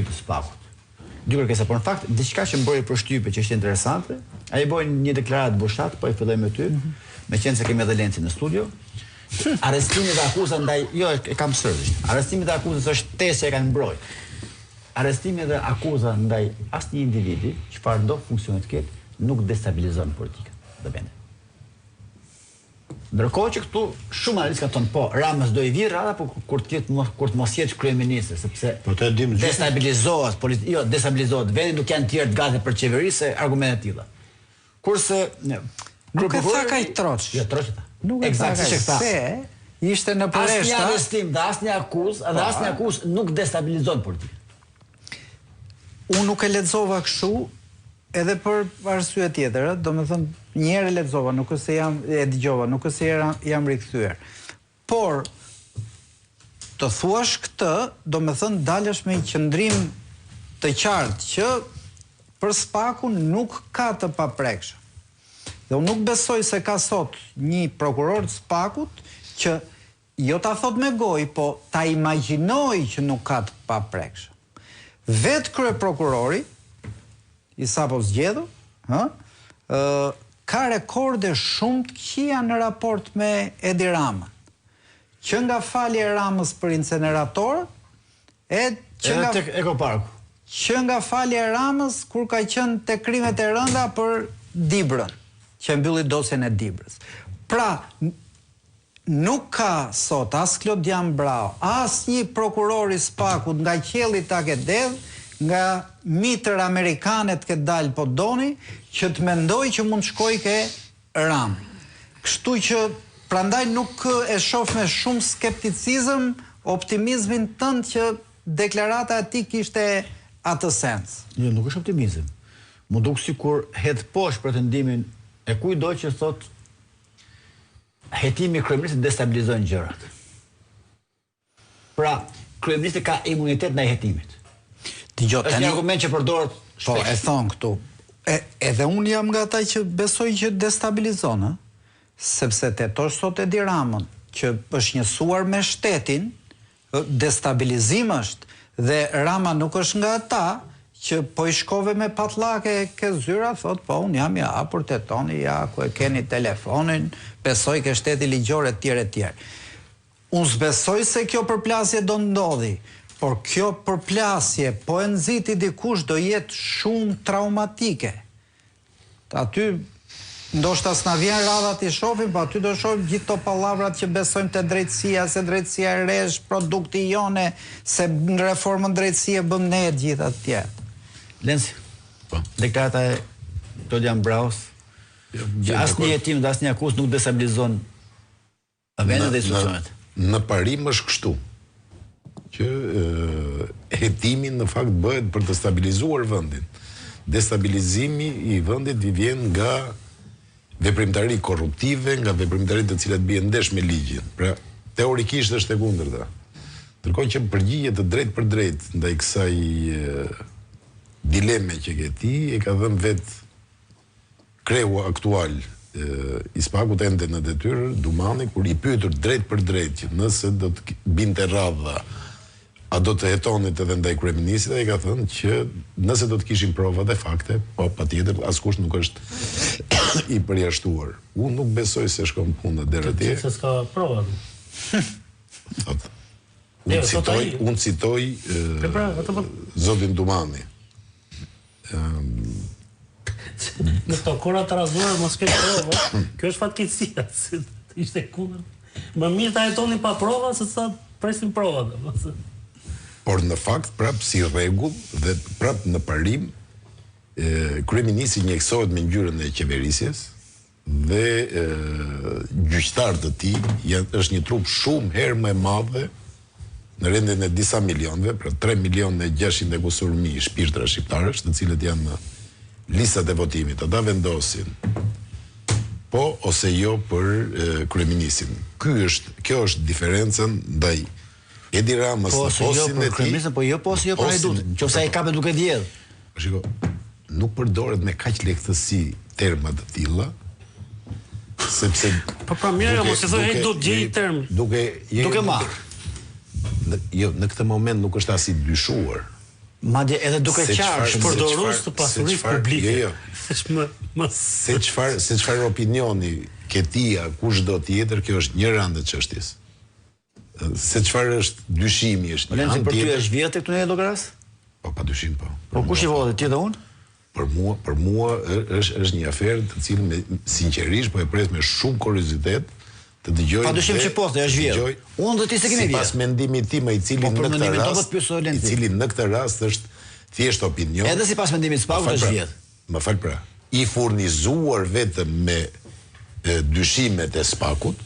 rrit të SPAK-ut. Dy kërkesa, por në fakt diçka që mbori përshtypje që ishte interesante, ai boi një deklaratë bushat, po e filloj me ty, me qenë se kemi edhe Lenci në studio. Arrestimi dhe akuza ndaj, jo, e kam sërdisht. Arrestimi dhe akuzës është tesë që e kanë mbrojtë. Arrestimi dhe akuza ndaj asnjë individi, çfarë do funksionet ketë, nuk destabilizon politikën dhe vendet. Ndërkohë që këtu shumë analistë kanë thonë, po, Ramës do i vi rradha, po kur të mos jetë kryeministër, sepse destabilizohet, jo, destabilizohet vendi, nuk janë tjerë të gati për qeveri se argumente të tilla. Kurse nuk e tha kaj troç. Jo, troç ta. Nuk e tha kaj se ishte në përreshta. Asnjë arrestim dhe asnjë akuzë nuk destabilizon politikën. Unë nuk e lexova kështu. Edhe për arsye tjetër, do me thënë, një herë lexova, nuk është se e dëgjova, nuk është se jam rikthyer. Por të thuash këtë, do me thënë, dalësh me një qëndrim të qartë që për SPAK-un nuk ka të paprekshëm. Dhe unë nuk besoj se ka sot një prokuror të SPAK-ut që jo ta thot me gojë, po ta imagjinoj që nuk ka të paprekshëm. Vetë kryeprokurori i sapo zgjedhur, ka rekorde shumë të këqija në raport me Edi Ramën. Që nga falje e Ramës për incenerator, që nga falje e Ramës kur ka qenë te krimet e rënda për Dibrën, që mbylli dosjen e Dibrës. Pra, nuk ka sot as Klodian Brau, as një prokuror i SPAK-ut nga qelli ta ke dedh, nga mitër amerikanet këtë dalë po doni, që të mendoj që mund shkoj ke Ram. Kështu që prandaj nuk e shoh me shumë skepticizëm optimizmin tënd që deklarata e tij kishte atë sens. Jo, nuk është optimizëm. Mu duk sikur hedh poshtë pretendimin e kujdo që thot hetimi i kryeministit destabilizon gjërat. Pra, kryeministi ka imunitet ndaj hetimit. Është një argument që përdoret shpesh. Po, e thon këtu. Edhe unë jam nga ata që besoj që destabilizon, sepse tetosh sot Edi Ramën, që është njësuar me shtetin, destabilizim është, dhe Rama nuk është nga ata që po i shkove me patlake ke zyra, thot, po, unë jam ja hapur tetoni, ja, ku e keni telefonin, besoj ke shteti ligjor e tjerë. Unë s'besoj se kjo përplasje do ndodhi, por kjo përplasje, po e nxiti dikush, do jetë shumë traumatike. Aty, ndoshta s'na vjen radha t'i shohim, po aty do shohim gjithë to pallavrat që besojmë te drejtësia, se drejtësia e resh, produkti jone, se në reformën drejtësie bëm ne të gjitha të tjerë. Lenci, deklarata e Klodian Braus, që asnjë hetim dhe asnjë akuzë nuk destabilizon vendet dhe institucionet. Në parim është kështu, që hetimi në fakt bëhet për të stabilizuar vendin. Destabilizimi i vendit vjen nga veprimtari korruptive, nga veprimtari të cilat bien ndesh me ligjin. Pra, teorikisht është e kundërta. Ndërkohë që përgjigje të drejtë për drejtë ndaj kësaj dileme që ke ti, e ka dhënë vetë kreu aktual i SPAK-ut ende në detyrë, Dumani, kur i pyetur drejt për drejt që nëse do të binte radha, a do të hetonit edhe ndaj kryeministit, ai ka thënë që nëse do të kishin prova dhe fakte, po patjetër askush nuk është i përjashtuar. Unë nuk besoj se shkon puna deri atje. Se s'ka prova. Unë citoj zotin Dumani. Në këto kora të razuar mos ke prova. Kjo është fatkeqësia, ishte kundër. Më mirë ta hetoni pa prova se sa presim prova. Por në fakt, prapë si rregull dhe prapë në parim, kryeministri njëjësohet me ngjyrën e qeverisjes dhe gjyqtarët e tij është një trup shumë herë më e madhe në rendin e disa milionëve, pra 3 milionë e 600 e kusur mijë shpirtra shqiptarësh, të cilët janë në listat e votimit. Ata vendosin po ose jo për kryeministin. Kjo është diferenca ndaj Edi Ramës në posin e tij. Po jo po ose jo për Hajdut. Nëse ai kapet duke djedh. Shiko, nuk përdoret me kaq lehtësi terma të tilla, sepse po pra mirë, mos e thoj Hajdut gjej term. Duke marr. Jo, në këtë moment nuk është as i dyshuar Madje edhe duke qartë përdorues të pasurisë publike. Jo. Se çfarë opinioni ke ti kushdo tjetër, kjo është një rand e çështjes. Se çfarë është dyshimi është një anë tjetër. Për ty është vjetë këtu në Llogaras? Po padyshim po. Po kush i votë ti dhe unë? Për mua është një aferë të cilën sinqerisht po e pres me shumë kuriozitet të dëgjoj. Padyshim që po, është vjetë. Unë do të se kemi vjetë. Sipas mendimit tim, i cili në këtë rast është thjesht opinion. Edhe sipas mendimit SPAK-ut është vjetë. Më fal pra. I furnizuar vetëm me dyshimet e SPAK-ut,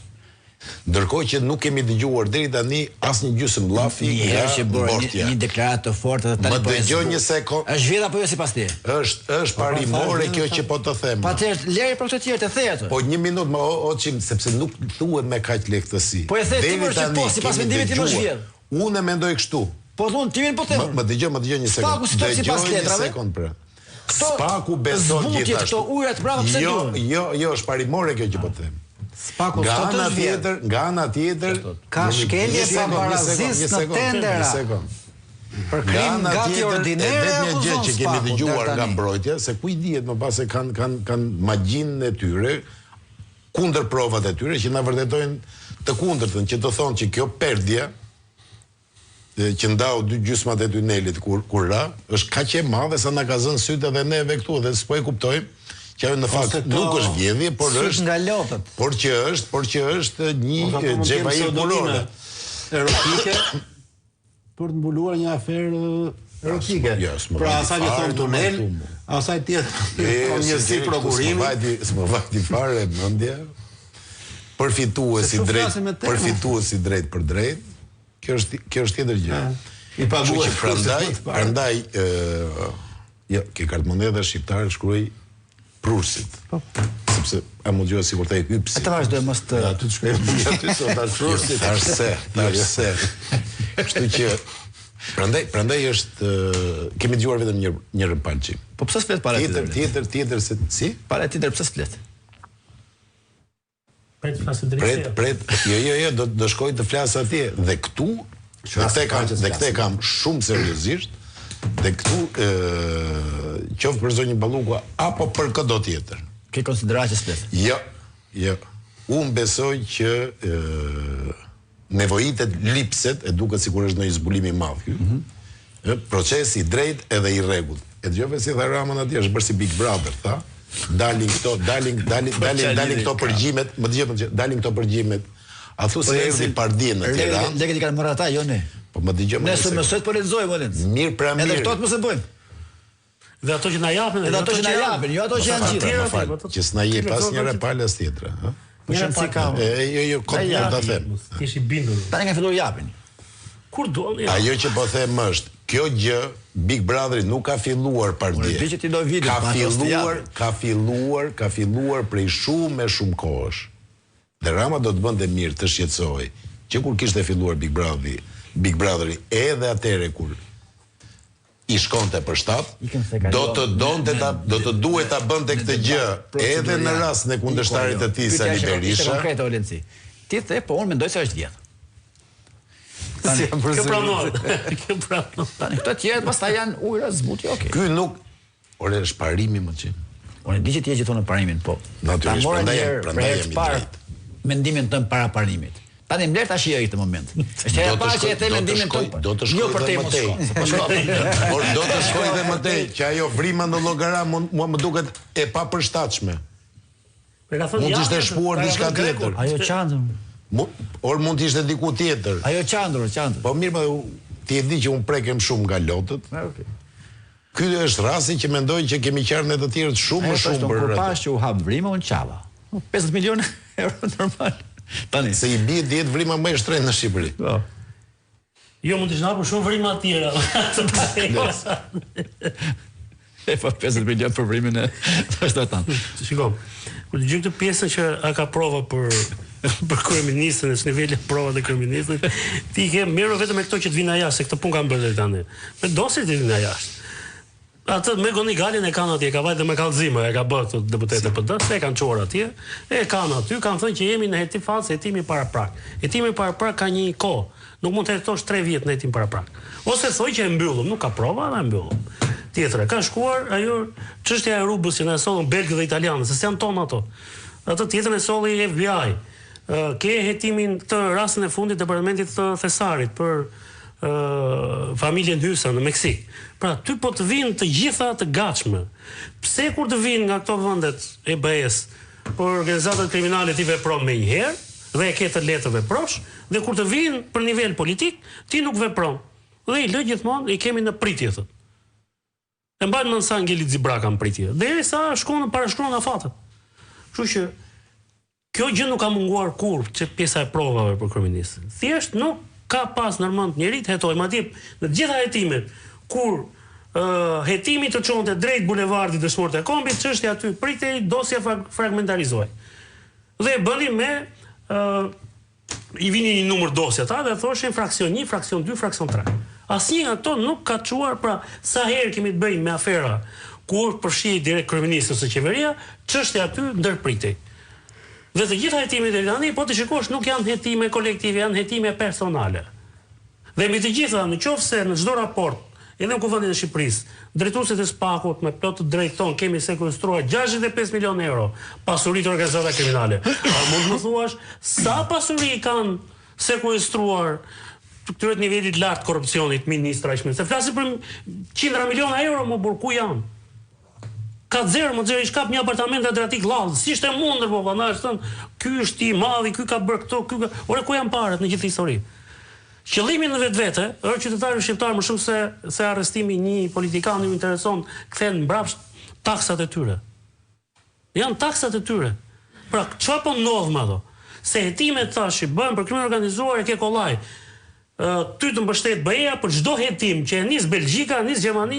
ndërkohë që nuk kemi dëgjuar deri tani asnjë gjysmë llafi nga mbrojtja. Një deklaratë të fortë dhe tani po dëgjoj një sekond. Është vjet apo jo sipas ti? Është parimore kjo që po të them. Patjetër, leri për këtë tjerë të the atë. Po një minutë më oçim sepse nuk thuhet me kaq lehtësi. Po e the ti më që po sipas mendimit tim është vjet. Unë mendoj kështu. Po thon ti po them. Më dëgjoj një sekond. Dëgjoj një sekond pra. SPAK-u beson gjithashtu. Këto ujrat brava pse duhen? Jo, është parimore kjo që po them. Nga ana tjetër ka shkelje paparazis në tendera. Për krim gati ordinere vetëm një gjë që kemi dëgjuar nga mbrojtja, se ku i dihet më pas se kanë magjinë e tyre kundër provat e tyre që na vërtetojnë të kundërtën, që të thonë që kjo perdje që ndau dy gjysmat e tunelit kur ra, është kaq e madhe sa na ka zënë sytë edhe neve këtu dhe s'po e kuptojmë. Që në fakt nuk është vjedhje, por është nga lotët. Por që është një xhevaje kurore erotike për të mbuluar një aferë erotike. Pra asaj i thon tunel, asaj tjetër një si prokurimi. S'më vajti fare mendja. Përfituesi drejt për drejt. Kjo është tjetër gjë. I paguaj prandaj jo, ke kartmonedha shqiptare shkruaj Prusit. Sepse a mund jo sikur të hypsi. Ata vazhdoj mos të aty të shkojmë aty sot as Prusit. Tarse. Kështu që prandaj është kemi dëgjuar vetëm një rëpalçi. Po pse s'flet para tjetër? Tjetër se si? Para tjetër pse s'flet? Pret. Jo, do shkoj të flas atje dhe këtu dhe kam shumë seriozisht. Dhe këtu qoftë për zonjën Ballukua apo për këdo tjetër. Ke konsiderat që s'flet? Jo. Unë besoj që nevojitet lipset, e duket sikur është ndonjë zbulim i madh ky. Procesi i drejtë edhe i rregullt. E dëgjove si tha Ramën atje, është bërë si Big Brother, tha. Dalin këto përgjimet, më dëgjoj, dalin këto përgjimet. A thu se erdhi Pardia në Tiranë. Lekët i kanë marrë ata, jo ne. Po më dëgjoj më. Nëse mësoj të po lexojmë vëllën. Mirë pra mirë. Edhe këto të mos e bëjmë. Dhe ato që na japin, jo ato që janë gjithë. Që s'na jep asnjëra palas tjetra, ha? Po shumë si kam. Jo, kot mund ta them. Tish i bindur. Tani nga filluar japin. Kur do? Ajo që po them është, kjo gjë Big Brotheri nuk ka filluar Pardia. Ti që ti do video, ka filluar prej shumë kohësh. Dhe Rama do të bënte mirë të shqetësoj që kur kishte filluar Big Brotheri edhe atëre kur i shkonte për shtat, do të duhet ta bënte këtë gjë edhe në rastin e kundërshtarit të tij Sali Berisha. Konkrete Olenci. Ti the, po unë mendoj se është vjet. Kjo pranon. Tani këto tjerë pastaj janë ujëra zbuti, okay. Ky nuk është parimi më që. Unë di që ti e gjithon në parimin, po. Natyrisht, prandaj jam i drejtë. Mendimin tëm para parimit. Tani mbledh tash jo këtë moment. Është era para që e the mendimin tëm. Do të shkoj më tej. Por do të shkoj edhe më tej, që ajo vrima në llogara mua më duket e papërshtatshme. Mund të ishte shpuar diçka tjetër. Ajo qandër. Or mund të ishte diku tjetër. Ajo qandër. Po mirë, ti e di që unë prekem shumë nga lotët. Okej. Ky është rasti që mendoj që kemi qarnë të tjerë shumë më shumë për rreth. Pas që u hap vrima unë çava. 50 milionë euro normal. Tani se i bie 10 vrima më e shtrenjtë në Shqipëri. Po. Jo, mund të hapur shumë vrima të tjera. E po 50 milionë për vrimin e shtatan. Shikoj. Kur dëgjoj këtë pjesën që a ka prova për kryeministrin, në nivelin provat e kryeministrit, ti ke merr vetëm me këto që të vinë jashtë, se këtë punë kanë bërë deri tani. Me dosi të vinë jashtë. Atë me Goni Galin e kanë atje, ka vajtë me kallëzime, e ka bërë të deputetë PD, se e kanë çuar atje, e kanë aty, kanë thënë që jemi në hetimi para prak. Hetimi para prak ka një kohë. Nuk mund të hetosh 3 vjet në hetim para prak. Ose thoj që e mbyllëm, nuk ka prova, dhe e mbyllëm. Tjetër, ka shkuar ajo çështja e rrugës që na sollën belgë dhe italianë, se janë tonë ato. Atë tjetër e solli FBI. Ke hetimin të rastin e fundit të departamentit të Thesarit për familjen Hysa në Meksik. Pra, ty po të vinë të gjitha të gatshme. Pse kur të vinë nga këto vendet e BE-s për organizatat kriminale ti vepron me një herë dhe e ke të lehtë të veprosh, dhe kur të vinë për nivel politik, ti nuk vepron. Dhe i lë gjithmonë, i kemi në pritje thot. E mbajnë më sa Ngeli Xibraka në pritje. Derisa shkon parashkruan afatet. Kështu që kjo gjë nuk ka munguar kur që pjesa e provave për kryeministin. Thjesht nuk ka pas nërmend njëri të hetoj, madje në të gjitha hetimet, kur hetimi të çonte drejt bulevardit Dëshmorët e Kombit, çështja aty pritej, dosja fragmentarizohej. Dhe e bëni me i vini një numër dosja ta dhe thoshin fraksion 1, fraksion 2, fraksion 3. Asnjë nga ato nuk ka çuar, pra sa herë kemi të bëjmë me afera kur përfshihej direkt kryeministri ose qeveria, çështja aty ndërpritej. Dhe të gjitha hetimet e tani, po të shikosh, nuk janë hetime kolektive, janë hetime personale. Dhe mbi të gjitha, në qoftë se në çdo raport, edhe në Kuvendin e Shqipërisë, drejtuesit e Spakut me plot të drejtë ton kemi sekuestruar 65 milion euro pasuri të organizata kriminale. A mund të thuash sa pasuri kanë sekuestruar këtyre nivelit lart korrupsionit ministra e shme? Se flasim për qindra miliona euro, më burr ku janë? Ka zero, më zero i shkap një apartament dhe Adratik Llallë. Si ishte mundër, po, na është thënë, ky është i madhi, ky ka bërë këto, ky ka... Ore, ku janë parat në gjithë histori? Qëllimi në vetvete, është qytetarë shqiptarë më shumë se arrestimi një politikan ju intereson, kthen mbrapsht taksat e tyre. Janë taksat e tyre. Pra, çfarë po ndodh me ato? Se hetimet tash i bën për krimin organizuar e ke kollaj. Ty të mbështet BE-ja për çdo hetim që e nis Belgjika, nis Gjermania,